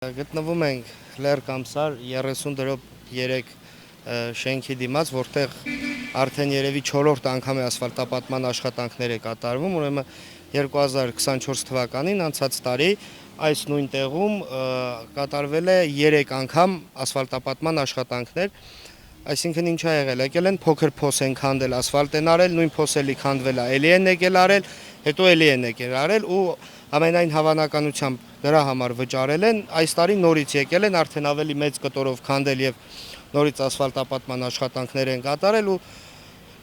Գտնվում ենք Լեռ-Կամսար 30 դրոպ 3 շենքի դիմաց, որտեղ արդեն երևի 4-րդ անգամ է ասֆալտապատման աշխատանքներ է կատարվում, ուրեմն 2024 թվականին անցած տարի այս նույն տեղում կատարվել է 3 անգամ ասֆալտապատման աշխատանքներ, այսինքն ինչ ա եղել, եկել են փոքր փոս են քանդել, ասֆալտ են արել, նույն փոսելի քանդվել է, էլի են եկել արել, հետո էլի են եկել արել ու ամենայն հավանականությամբ դրա համար վճարել են, այս տարի նորից եկել են, արդեն ավելի մեծ կտորով քանդել եւ նորից ասֆալտապատման աշխատանքներ են կատարել ու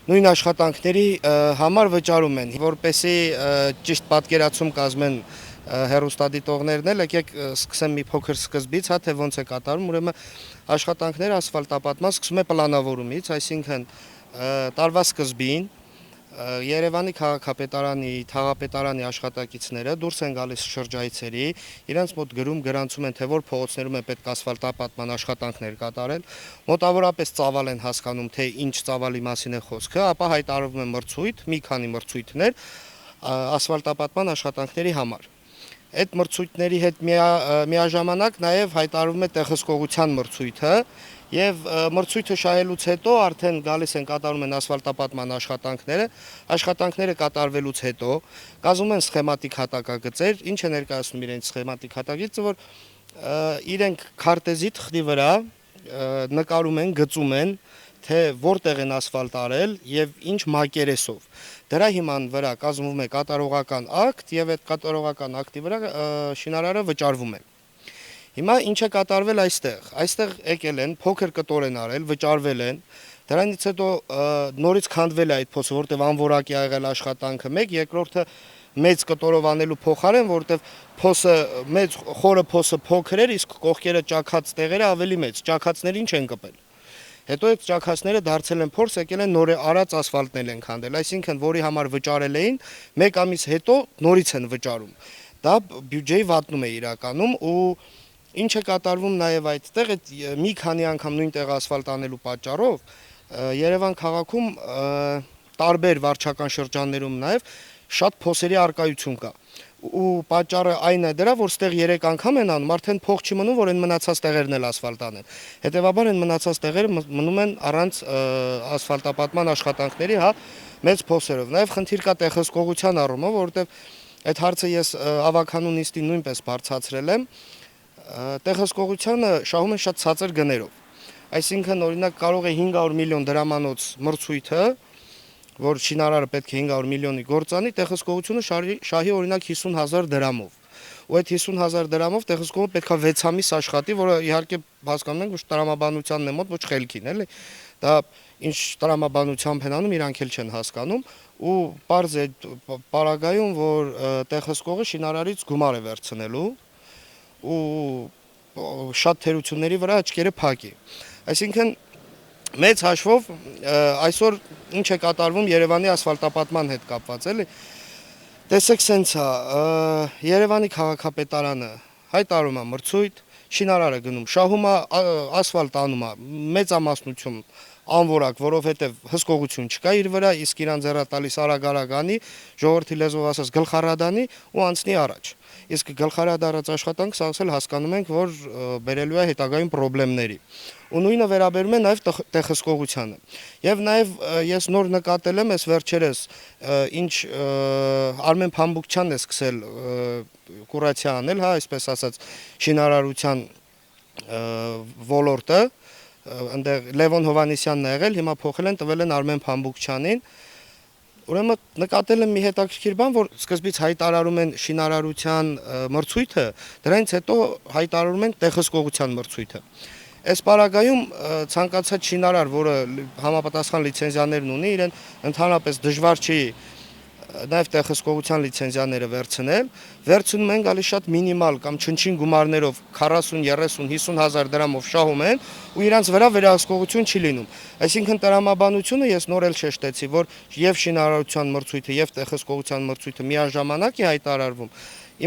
նույն աշխատանքների համար վճարում են, որպեսզի ճիշտ պատկերացում կազմեն հեռուստադիտողներն էլ, եկեք սկսեմ մի փոքր սկզբից, թե ոնց է կատարում, ուրեմն աշխատանքները ասֆալտապատման սկսում է պլանավորումից, այսինքն տարվա սկզբին Երևանի քաղաքապետարանի, թաղապետարանի աշխատակիցները դուրս են գալիս շրջայցերի, իրենց մոտ գրանցում են, թե որ փողոցներում է պետք ասֆալտապատման աշխատանքներ կատարել, մոտավորապես ծավալ են հասկանում, թե ինչ ծավալի մասին է խոսքը, ապա հայտարարվում է մրցույթ, մի քանի մրցույթներ ասֆալտապատման աշխատանքների համար։ Այդ մրցույթների հետ միաժամանակ նաև հայտարարվում է տեղհսկողության մրցույթը եւ մրցույթը շահելուց հետո արդեն գալիս են կատարում են ասֆալտապատման աշխատանքները կատարվելուց հետո կազմում են սխեմատիկ հատակագծեր, ինչ է ներկայացնում իրենց սխեմատիկ հատակագիծը, որ իրենք քարտեզի թղթի վրա նկարում են, գծում են, թե որտեղ են ասֆալտ արել եւ ինչ մակերեսով։ Դրա հիման վրա կազմվում է կատարողական ակտ եւ այդ կատարողական ակտի վրա շինարարը վճարվում է։ Հիմա ինչ է կատարվել այստեղ։ Այստեղ եկել են, փոքր կտոր են արել, վճարվել են։ Դրանից հետո նորից քանդվել է այդ փոսը, որտեղ անորակ է եղել աշխատանքը 1, երկրորդը մեծ կտորով անելու փոխարեն, որտեղ փոսը մեծ խորը փոսը փոքր էր, իսկ կողքերը ճաքած տեղերը ավելի մեծ, ճաքածները ինչ են կպել։ Հետո այդ ճաքածները դարձել են փորձ, եկել են նոր արած ասֆալտներ են քանդել, այսինքն որի համար վճարել էին, 1 ամիս հետո նորից են վճարում։ Դա բյուջեի վատնում է իրականում ու ինչ է կատարվում նաև այդտեղ, այդ մի քանի անգամ նույն տեղ ասֆալտ անելու պատճառով Երևան քաղաքում տարբեր վարչական շրջաններում նաև շատ փոսերի արկայություն կա։ Ու պատճառը այն է դրա, որ ստեղ 3 անգամ են անում, արդեն փող չի մնում, որ այն մնացած տեղերն էլ ասֆալտ անեն։ Հետևաբար այն մնացած տեղերը մնում են առանց ասֆալտապատման աշխատանքների, մեծ փոսերով։ Նաև խնդիր կա տեղհսկողության առումով, որովհետև այդ հարցը ես ավականու նիստին նույնպես բարձրացրել եմ։ Տեղհսկողությանը շահում են շատ ցածր գներով։ Այսինքն օրինակ կարող է 500 միլիոն դրամանոց մրցույթը, որ շինարարը պետք է 500 միլիոնի գործանի, տեղհսկողությունը շահի օրինակ 50,000 դրամով։ Ու այդ 50,000 դրամով տեղհսկողը պետքա 6 ամիս աշխատի, որը իհարկե հասկանում ենք, որ տրամաբանությանն է մոտ, ոչ խելքին, էլի։ Դա ինչ տրամաբանությամբ են անում, իրանք էլ չեն հասկանում ու պարզ է պարագայում, որ տեղհսկողը շինարարից գումար է վերցնելու ու շատ թերությունների վրա աչքերը փակի։ Այսինքն մեծ հաշվով այսօր ինչ է կատարվում Երևանի ասֆալտապատման հետ կապված, էլի։ Տեսեք սենց է, Երևանի քաղաքապետարանը հայտարարում է մրցույթ, շինարարը գնում, շահում է ասֆալտ անում է, մեծամասնություն անորակ, որովհետև հսկողություն չկա իր վրա, իսկ իրան ձեռա տալիս արագ-արագ անի, ժողովրդի լեզվով ասած գլխարադանի ու անցնի առաջ։ Իսկ գլխարադ արած աշխատանքը ասել հասկանում ենք, որ բերելու է հետագայում խնդիրների։ Ու նույնը վերաբերում է նաև տեղհսկողությանը։ Եվ նաև ես նոր նկատել եմ, այս վերջերս ինչ Արմեն Փամբուկչյանն է սկսել կուրացիա անել, այսպես ասած, շինարարության ոլորտը, այնտեղ Լևոն Հովհաննիսյանն է եղել, հիմա փոխել են, տվել են Արմեն Փամբուկչյանին։ Ուրեմն նկատել եմ մի հետաքրքիր բան, որ սկզբից հայտարարում են շինարարության մրցույթը, դրանից հետո հայտարարում են տեղհսկողության մրցույթը։ Այս պարագայում ցանկացած շինարար, որը համապատասխան լիցենզիաներն ունի, իրեն ընդհանրապես դժվար չի նաև տեղհսկողության լիցենզիաները վերցնում են գալիս շատ մինիմալ կամ չնչին գումարներով 40, 30, 50,000 դրամով շահում են ու իրանց վրա վերահսկողություն չի լինում։ Այսինքն տրամաբանությունը ես նոր էլ շեշտեցի, որ եւ շինարարության մրցույթը եւ տեղհսկողության մրցույթը միաժամանակ է հայտարարվում։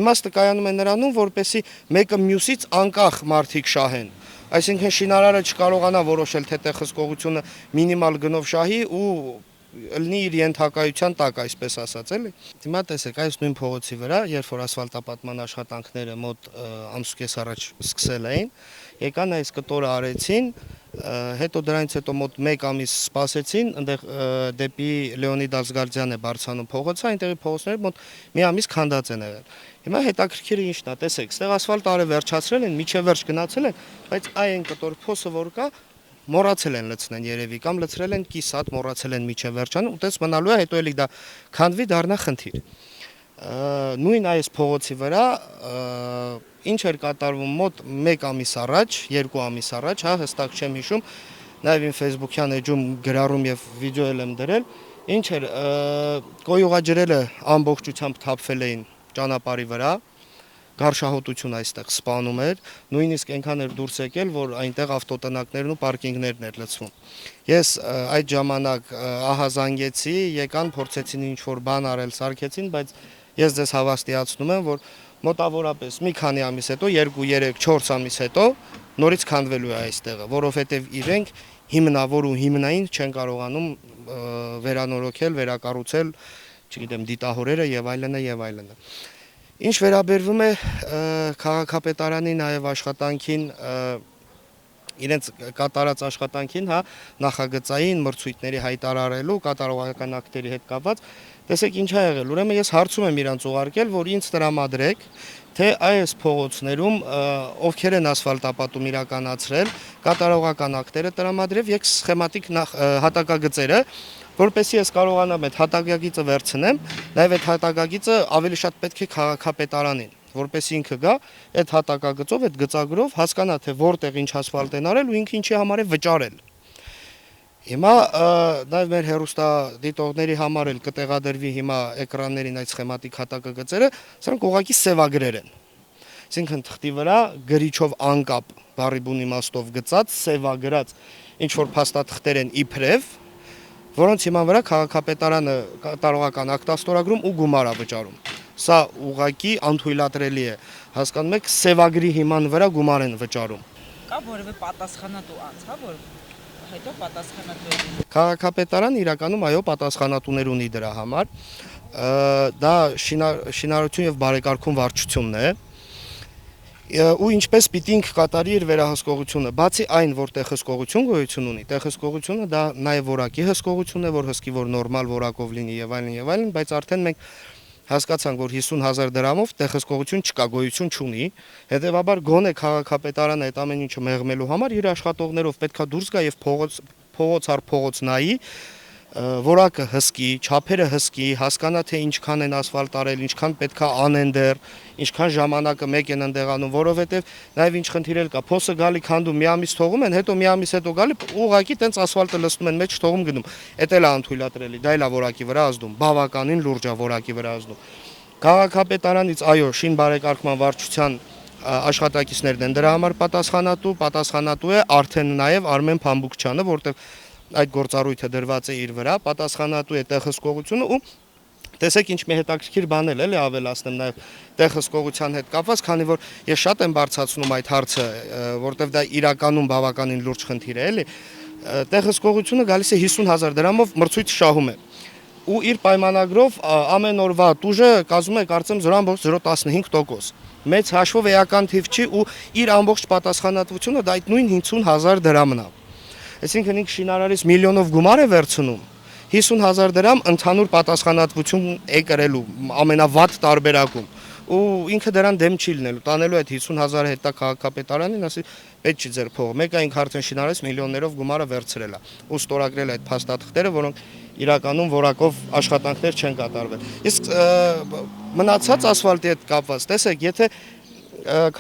Իմաստը կայանում է նրանում, որպեսզի մեկը մյուսից անկախ մարդիկ շահեն։ Այսինքն շինարարը չկարողանա որոշել, թե տեղհսկողությունը մինիմալ գնով շահի ու լինի իր ենթակայության տակ, այսպես ասած, էլի։ Հիմա տեսեք, այս նույն փողոցի վրա, երբ որ ասֆալտապատման աշխատանքները մոտ ամսուկես առաջ սկսել էին, եկան այս կտորը արեցին, հետո դրանից հետո մոտ 1 ամիս սպասեցին, այնտեղ դեպի Լեոնիդ Ազգարդյան է բարձրանում փողոցը, այնտեղի փողոցները մոտ մի ամիս քանդած են եղել։ Հիմա հետաքրքիրը ինչն է, տեսեք, ստեղ ասֆալտ արը վերջացրել են, միջև վերջ գնացել են, բայց այն կտոր փոսը որ կա, մոռացել են լցնեն երևի կամ լցրել են կիս հատ, մոռացել են միջև վերջանում, ու տես մնալու է, հետո էլի դա քանդվի դառնա խնդիր։ Նույն այս փողոցի վրա ինչ էր կատարվում մոտ 1 ամիս առաջ, 2 ամիս առաջ, հա, հստակ չեմ հիշում, նաև իմ Facebook-յան էջում գրառում եւ վիդեո էլ եմ դրել, ինչ էր կոյուղաջրերը ամբողջությամբ թափվել էին ճանապարհի վրա, գարշահոտություն այստեղ սպանում էր, նույնիսկ այնքան էր դուրս եկել, որ այնտեղ ավտոտնակներն ու պարկինգներն էր լցվում։ Ես այդ ժամանակ ահազանգեցի, եկան, փորձեցին ինչ-որ բան արել, սարքեցին, բայց ես ձեզ հավաստիացնում եմ, որ մոտավորապես մի քանի ամիս հետո, 2, 3, 4 ամիս հետո նորից քանդվելու է այստեղը, որովհետև իրենք հիմնավոր ու հիմնային չեն կարողանում վերանորոգել, վերակառուցել, չգիտեմ, դիտահորերը եւ այլն եւ այլն։ Ինչ վերաբերվում է քաղաքապետարանի նաև աշխատանքին, իրենց կատարած աշխատանքին, հա, նախագծային մրցույթների հայտարարելու, կատարողական ակտերի հետ կապված, տեսեք ինչ ա եղել, ուրեմն ես հարցում եմ իրանց ուղարկել, որ ինձ տրամադրեք, թե այս փողոցներում ովքեր են ասֆալտապատում իրականացրել, կատարողական ակտերը տրամադրել եւ սխեմատիկ հատակագծերը, որպեսզի ես կարողանամ այդ հատակագիծը վերցնեմ, նաև այդ հատակագիծը ավելի շատ պետք է քաղաքապետարանին, որպեսզի ինքը գա այդ հատակագծով, այդ գծագրով հասկանա թե որտեղ ինչ ասֆալտ են արել ու ինքը ինչի համար է վճարել։ Հիմա նաև մեր հեռուստադիտողների համար էլ կտեղադրվի հիմա էկրաններին այդ սխեմատիկ հատակագծերը, սրանք ուղղակի սևագրեր են։ Այսինքն թղթի վրա գրիչով անկապ բառի բուն իմաստով գծած, սևագրած ինչ որ փաստաթղթեր են իբրև, որոնց հիման վրա քաղաքապետարանը կատարողական ակտ ստորագրում ու գումար է վճարում։ Սա ուղղակի անթույլատրելի է։ Հասկանում եք, սևագրի հիման վրա գումար են վճարում։ Կա որևէ պատասխանատու անձ, հա, որ հետո պատասխանատու է։ Քաղաքապետարանը իրականում այո պատասխանատուներ ունի դրա համար։ Դա շինարարություն եւ բարեկարգում վարչությունն է։ Ու ինչպես պիտի ինք կատարի իր վերահսկողությունը, բացի այն, որտեղ հսկողություն գոյություն ունի, տեղ հսկողությունը դա նաև որակի հսկողություն է, որ հսկի, որ նորմալ որակով լինի եւ այլն, բայց արդեն մենք հասկացանք, որ 50,000 դրամով տեղ հսկողություն չկա, գոյություն չունի, հետեւաբար գոնե քաղաքապետարանը այդ ամեն ինչը մեղմելու համար իր աշխատողներով պետքա դուրս գա եւ փողոց առ փողոց նայի, որակը հսկի, չափերը հսկի, հասկանա թե ինչքան են ասֆալտ արել, ինչքան պետքա անեն դեռ, ինչքան ժամանակը մեկ են ընդեղանում, որովհետև նաև ինչ խնդիրել կա, փոսը գալի քանդում, մի ամիս թողում են, հետո մի ամիս հետո գալի ուղղակի տենց ասֆալտը լցնում են, մեջ թողում գնում։ Էդ էլ է անթույլատրելի, դա էլ է որակի վրա ազդում, բավականին լուրջ է որակի վրա ազդում։ Քաղաքապետարանից այո, շին բարեկարգման վարչության աշխատակիցներն են դրա համար պատասխանատու է արդեն նաև Արմեն Փամբուկչյանը, որտեղ այդ գործառույթը դրված է իր վրա, պատասխանատու է տեղհսկողությունը ու տեսեք ինչ մի հետաքրքիր բան էլ էլի ավելացնեմ նաև տեղհսկողության հետ կապված, քանի որ ես շատ եմ բարձրացնում այդ հարցը, որտեղ դա իրականում բավականին լուրջ խնդիր է, էլի, տեղհսկողությունը գալիս է 50,000 դրամով մրցույթ շահում է ու իր պայմանագրով ամեն օրվա տուժը կազմում է կարծեմ 0.015%։ Մեծ հաշվով էական թիվ չի ու իր ամբողջ պատասխանատվությունը դա այդ նույն 50,000 դրամն է։ Այսինքն ինքը շինարարից միլիոնով գումար է վերցնում, 50,000 դրամ ընդհանուր պատասխանատվություն է կրելու ամենավատ տարբերակում ու ինքը դրան դեմ չի լինելու, տանելու այդ 50,000 հետա քաղաքապետարանին, ասի պետք չի ձեր փողը, մեկը ինքը արդեն շինարարից միլիոններով գումարը վերցրել է ու ստորագրել այդ փաստաթղթերը, որոնք իրականում որակով աշխատանքներ չեն կատարվել։ Իսկ մնացած ասֆալտի հետ կապված, տեսեք, եթե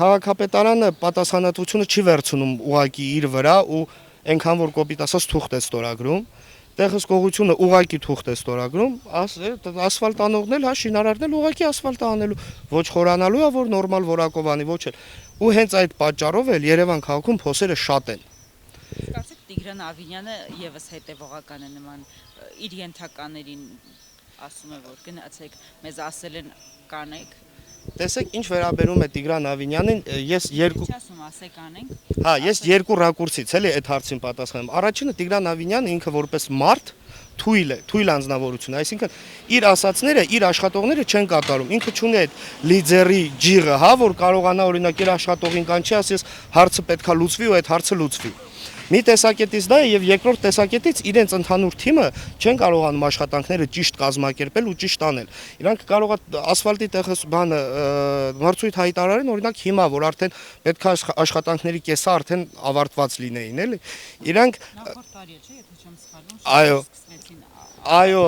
քաղաքապետարանը պատասխանատվությունը չի վերցնում ուղղակի իր վրա ու այնքան որ կոպիտ ասած թուղթ է ստորագրում, տեղհսկողությունը ուղակի թուղթ է ստորագրում, ասֆալտ անողն էլ, հա, շինարարն էլ ուղակի ասֆալտ անելու, ոչ խորանալու է, որ նորմալ որակով անի, ոչ էլ։ Ու հենց այդ պատճառով էլ Երևան քաղաքում փոսերը շատ են։ Կարծեք Տիգրան Ավինյանը եւս հետեւողական է նման իր ենթականերին ասում է, որ գնացեք, մեզ ասել են կանեք։ Տեսեք, ինչ վերաբերում է Տիգրան Ավինյանին, ես երկու ռակուրսից էլի այդ հարցին պատասխանում։ Առաջինը Տիգրան Ավինյանը ինքը որպես մարդ թույլ անձնավորություն է, այսինքն իր ասածները, իր աշխատողները չեն կատարում։ Ինքը չունի այդ լիդերի ջիղը, հա, որ կարողանա օրինակ իր աշխատողին կանչի, ասի, ես հարցը պետքա լուծվի ու այդ հարցը լուծվի։ Մի տեսակետից դա է եւ երկրորդ տեսակետից իրենց ընդհանուր թիմը չեն կարողանում աշխատանքները ճիշտ կազմակերպել ու ճիշտ անել։ Իրանք կարող է ասֆալտի տեղս բանը մրցույթ հայտարարեն, օրինակ հիմա, որ արդեն պետք է աշխատանքների կեսը արդեն ավարտված լինեին, էլի։ Իրանք Նախորդ տարի է, չէ, եթե չեմ սխալվում, Այո, սկսվեցին այո,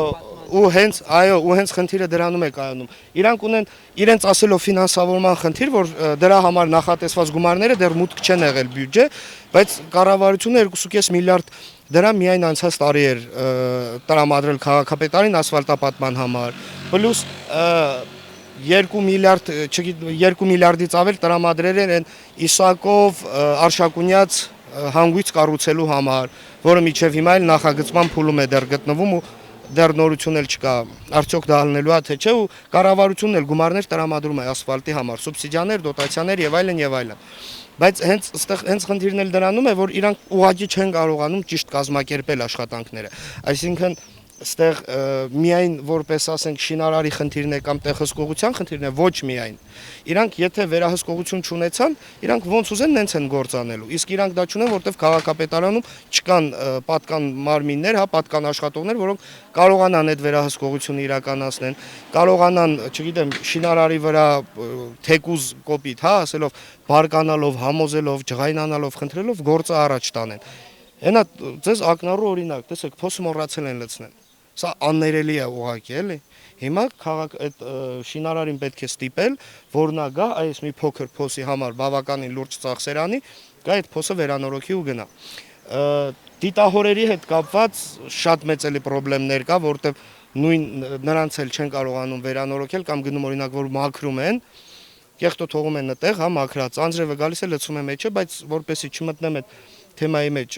ու հենց խնդիրը դրանում է կայանում։ Իրանք ունեն իրենց ասելով ֆինանսավորման խնդիր, որ դրա համար նախատեսված գումարները դեռ մուտք չեն եղել բյուջե, բայց կառավարությունը 2.5 միլիարդ դրամ միայն անցած տարի էր տրամադրել քաղաքապետարին ասֆալտապատման համար, պլյուս 2 միլիարդ, 2 միլիարդից ավել տրամադրել են Իսակով Արշակունյաց հանգույց կառուցելու համար, որը միջև հիմա էլ նախագծման փուլում է դեռ գտնվում ու դեռ նորություն էլ չկա, արդյոք դա ալնելու է թե չէ, ու կառավարությունն էլ գումարներ տրամադրում է ասֆալտի համար, սուբսիդիաներ, դոտացիաներ եւ այլն եւ այլն։ Բայց հենց խնդիրն էլ դրանում է, որ իրանք ուղղակի չեն կարողանում ճիշտ կազմակերպել աշխատանքները։ Այսինքն այստեղ միայն որպես ասենք շինարարի խնդիրն է կամ տեղհսկողության խնդիրն է, ոչ միայն։ Իրանք եթե վերահսկողություն չունեցան, իրանք ոնց ուզեն նենց են գործանելու։ Իսկ իրանք դա չունեն, որտեվ քաղաքապետարանում չկան պատկան մարմիններ, հա, պատկան աշխատողներ, որոնք կարողանան այդ վերահսկողությունը իրականացնեն, կարողանան, չգիտեմ, շինարարի վրա թեկուզ կոպիտ, հա, ասելով բարկանալով, համոզելով, ջղայնանալով, խնդրելով գործը առաջ տանեն։ Հենա ձեզ ակնառու օրինակ, տեսեք, փոսը մոռացել են լցնել։ Սա աններելի է ուղղակի, էլի։ Հիմա այդ շինարարին պետք է ստիպել, որ նա գա այս մի փոքր փոսի համար բավականին լուրջ ծախսերանի, գա այդ փոսը վերանորոգի ու գնա։ Դիտահորերի հետ կապված շատ մեծ էլի խնդիրներ կա, որտեղ նույն նրանց էլ չեն կարողանում վերանորոգել կամ գնում օրինակ որ մաքրում են, կեղտո թողում են այդտեղ, հա, մաքրած, անձրևը գալիս է լցում է մեջը, բայց որպեսի չմտնեմ այդ թեմայի մեջ,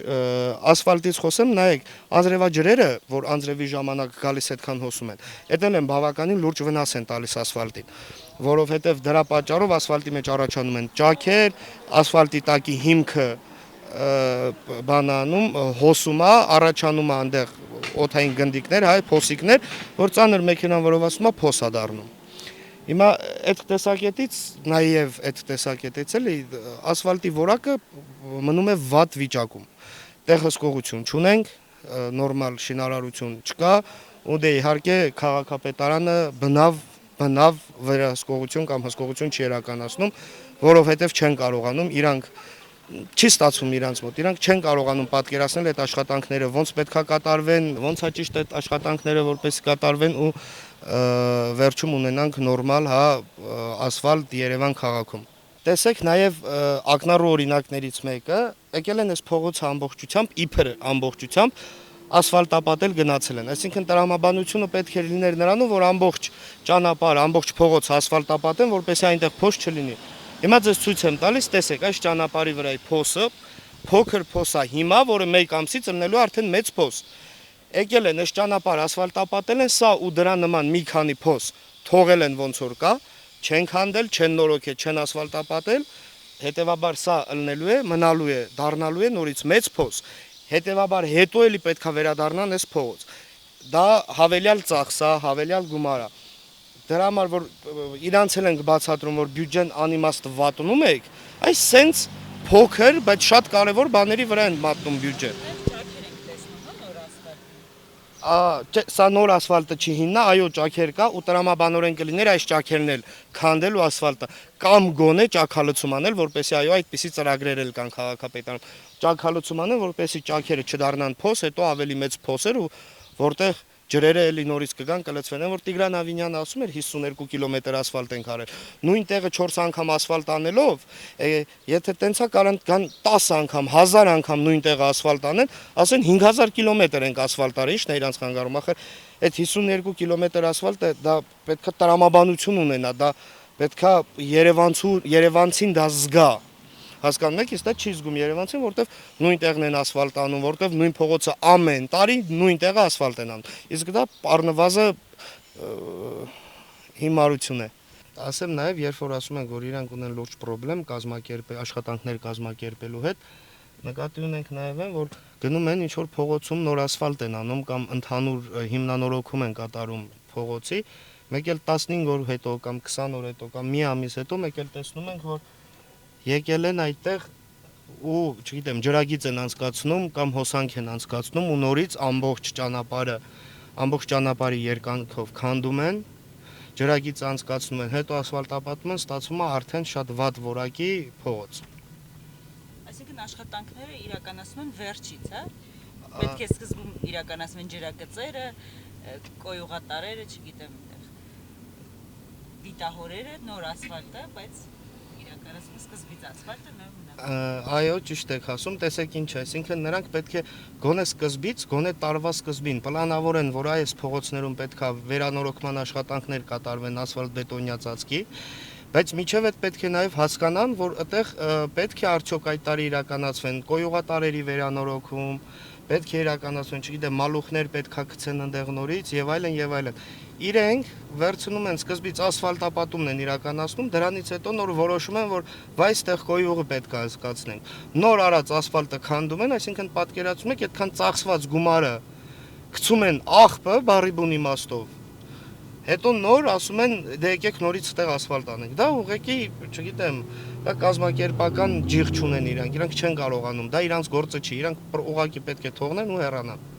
ասֆալտից խոսեմ, նայեք, անձրևաջրերը, որ անձրևի ժամանակ գալիս այդքան հոսում են, այդ էլ են բավականին լուրջ վնաս են տալիս ասֆալտին, որովհետև դրա պատճառով ասֆալտի մեջ առաջանում են ճաքեր, ասֆալտի տակի հիմքը բանանում, հոսում է, առաջանում է այնտեղ օդային գնդիկներ, հայ, փոսիկներ, որ ծանր մեքենան որովացնում է, փոս է դառնում։ Հիմա այդ տեսակետից, նաև այդ տեսակետից էլի ասֆալտի որակը մնում է վատ վիճակում։ Տեղհսկողություն չունենք, նորմալ շինարարություն չկա, ու դե իհարկե քաղաքապետարանը բնավ վերահսկողություն կամ հսկողություն չի իրականացնում, որովհետև չեն կարողանում իրանք չի ստացվում իրանց մոտ, իրանք չեն կարողանում պատկերացնել այդ աշխատանքները ոնց պետքա կատարվեն, ոնց է ճիշտ այդ աշխատանքները որպես կատարվեն ու վերջում ունենանք նորմալ, հա, ասֆալտ Երևան քաղաքում։ Տեսեք նաև ակնառու օրինակներից մեկը, եկել են այս փողոցը ամբողջությամբ, իբր ամբողջությամբ ասֆալտապատել գնացել են։ Այսինքն տրամաբանությունը պետք է լիներ նրանով, որ ամբողջ ճանապարհ, ամբողջ փողոցը ասֆալտապատեն, որպեսզի այնտեղ փոս չլինի։ Հիմա ձեզ ցույց եմ տալիս, տեսեք, այս ճանապարհի վրայի փոսը, փոքր փոս է հիմա, որը 1 ամսից ըլնելու արդեն մեծ փոս։ Եկել են այս ճանապարհ ասֆալտապատել են, սա ու դրա նման մի քանի փոս թողել են ոնց որ կա, չեն քանդել, չեն նորոգել, չեն ասֆալտապատել, հետեւաբար սա ըլնելու է, մնալու է, դառնալու է նորից մեծ փոս։ Հետեւաբար հետո էլի պետքա վերադառնան այս փողոց։ Դա հավելյալ ծախս է, հավելյալ գումար է։ Դրա համար որ իրանց էլ ենք բացատրում, որ բյուջեն անիմաստ վատնում եք, այս սենց փոքր, բայց շատ կարևոր բաների վրա են մատնում բյուջե։ Սա նոր ասֆալտը չի հիմնա, այո, ճաքեր կա ու տրամաբանորեն կլիներ այս ճաքերն էլ քանդել ու ասֆալտը կամ գոնե ճաքալցում անել, որպեսզի այո այդպիսի ծրագրեր էլ կան քաղաքապետարանում, ճաքալցում անել, որպեսզի ճաքերը չդառնան փոս, հետո ավելի մեծ փոսեր ու որտեղ ջրերը էլի նորից կգան կլցվեն, որ Տիգրան Ավինյանը ասում էր 52 կիլոմետր ասֆալտ ենք արել։ Նույն տեղը 4 անգամ ասֆալտ անելով, եթե տենցա կարան 10 անգամ, 1000 անգամ նույն տեղը ասֆալտ անեն, ասեն 5000 կիլոմետր ենք ասֆալտ արել, ի՞նչն է իրանց խանգարում, ախր այդ 52 կիլոմետր ասֆալտը դա պետքա տրամաբանություն ունենա, դա պետքա երևանցին դա զգա։ Հասկանում եք, իսկ դա չի զգում երևանցին, որտեվ նույն տեղն են ասֆալտ անում, որտեվ նույն փողոցը ամեն տարի նույն տեղը ասֆալտ են անում։ Իսկ դա առնվազը հիմարություն է։ Ասեմ նաև, երբ որ ասում են, որ իրանք ունեն լուրջ խնդրեմ աշխատանքներ կազմակերպելու հետ, Նկատի ունենք նաև այն, որ գնում են ինչ-որ փողոցում նոր ասֆալտ են անում կամ ընդհանուր հիմնանորոգում են կատարում փողոցի, մեկ էլ 15 օր հետո կամ 20 օր հետո կամ մի ամիս հետո մեկ էլ տեսնում ենք, որ եկել են այդտեղ ու, չգիտեմ, ջրագիծ են անցկացնում կամ հոսանք են անցկացնում ու նորից ամբողջ ճանապարհի երկայնքով քանդում են, ջրագիծ անցկացնում են, հետո ասֆալտապատում են, ստացվում է արդեն շատ վատ որակի փողոց։ Այսինքն աշխատանքները իրականացում են վերջից, հա։ Պետք է սկզբում իրականացվեն ջրագծերը, կոյուղատարերը, չգիտեմ, դիտահորերը, նոր ասֆալտը, բայց իրականացվում սկզբից ասֆալտը նոր մնա։ Այո, ճիշտ եք ասում, տեսեք ինչ է, այսինքն նրանք պետք է գոնե սկզբից, գոնե տարվա սկզբին պլանավորեն, որ այս փողոցներում պետքա վերանորոգման աշխատանքներ կատարվեն ասֆալտ-բետոնյա ծածկի, բայց միջև այդ պետք է նաև հասկանան, որ այդտեղ պետք է արդյոք այդ տարի իրականացվեն կոյուղատարերի վերանորոգում, պետք է իրականացվեն, չգիտեմ, մալուխներ պետքա գցեն այնտեղ նորից եւ այլն եւ այլն։ Իրենք վերցնում են սկզբից ասֆալտապատումն են իրականացնում, դրանից հետո նոր որոշում են, որ վայ այստեղ կոյուղը պետք է անցկացնենք։ Նոր արած ասֆալտը քանդում են, այսինքն պատկերացնում եք, այդքան ծախսված գումարը գցում են աղբը բարի բուն իմաստով։ Հետո նոր ասում են, դե եկեք նորից այդտեղ ասֆալտ անենք։ Դա ուղղակի, չգիտեմ, դա կազմակերպական ջիղ չունեն իրանք չեն կարողանում, դա իրանց գործը չի, իրանք ուղղակի պետք է թողնեն ու հեռանան։